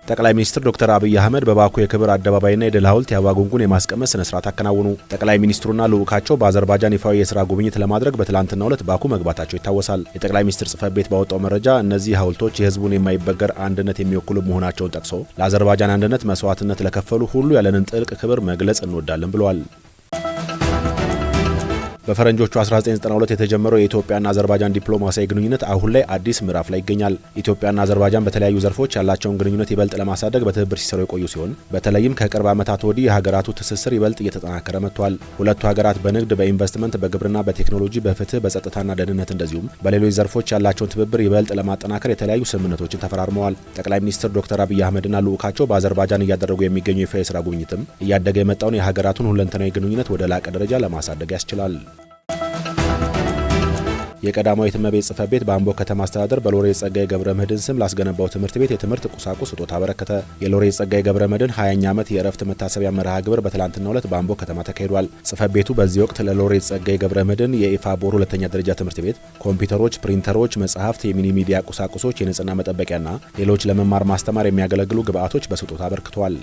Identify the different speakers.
Speaker 1: ጠቅላይ ሚኒስትር ዶክተር አብይ አህመድ በባኩ የክብር አደባባይና የድል ሐውልት የአበባ ጉንጉን የማስቀመጥ ስነ ስርዓት አከናወኑ። ጠቅላይ ሚኒስትሩና ልዑካቸው በአዘርባጃን ይፋዊ የሥራ ጉብኝት ለማድረግ በትላንትናው ዕለት ባኩ መግባታቸው ይታወሳል። የጠቅላይ ሚኒስትር ጽሕፈት ቤት ባወጣው መረጃ እነዚህ ሐውልቶች የህዝቡን የማይበገር አንድነት የሚወክሉ መሆናቸውን ጠቅሶ ለአዘርባጃን አንድነት መስዋዕትነት ለከፈሉ ሁሉ ያለንን ጥልቅ ክብር መግለጽ እንወዳለን ብለዋል። በፈረንጆቹ 1992 የተጀመረው የኢትዮጵያና አዘርባጃን ዲፕሎማሲያዊ ግንኙነት አሁን ላይ አዲስ ምዕራፍ ላይ ይገኛል። ኢትዮጵያና አዘርባጃን በተለያዩ ዘርፎች ያላቸውን ግንኙነት ይበልጥ ለማሳደግ በትብብር ሲሰሩ የቆዩ ሲሆን በተለይም ከቅርብ ዓመታት ወዲህ የሀገራቱ ትስስር ይበልጥ እየተጠናከረ መጥቷል። ሁለቱ ሀገራት በንግድ፣ በኢንቨስትመንት፣ በግብርና፣ በቴክኖሎጂ፣ በፍትህ፣ በጸጥታና ደህንነት እንደዚሁም በሌሎች ዘርፎች ያላቸውን ትብብር ይበልጥ ለማጠናከር የተለያዩ ስምምነቶችን ተፈራርመዋል። ጠቅላይ ሚኒስትር ዶክተር አብይ አህመድና ልዑካቸው በአዘርባጃን እያደረጉ የሚገኙ ይፋ የሥራ ጉብኝትም እያደገ የመጣውን የሀገራቱን ሁለንተናዊ ግንኙነት ወደ ላቀ ደረጃ ለማሳደግ ያስችላል። የቀዳማዊት እመቤት ጽሕፈት ቤት በአምቦ ከተማ አስተዳደር በሎሬት ጸጋዬ ገብረ መድኅን ስም ላስገነባው ትምህርት ቤት የትምህርት ቁሳቁስ ስጦታ አበረከተ። የሎሬት ጸጋዬ ገብረ መድኅን 20ኛ ዓመት የእረፍት መታሰቢያ መርሃ ግብር በትላንትናው ዕለት በአምቦ ከተማ ተካሂዷል። ጽሕፈት ቤቱ በዚህ ወቅት ለሎሬት ጸጋዬ ገብረ መድኅን የኢፋቦር ሁለተኛ ደረጃ ትምህርት ቤት ኮምፒውተሮች፣ ፕሪንተሮች፣ መጽሐፍት፣ የሚኒ ሚዲያ ቁሳቁሶች፣ የንጽህና መጠበቂያና ሌሎች ለመማር ማስተማር የሚያገለግሉ ግብዓቶች በስጦታ አበርክቷል።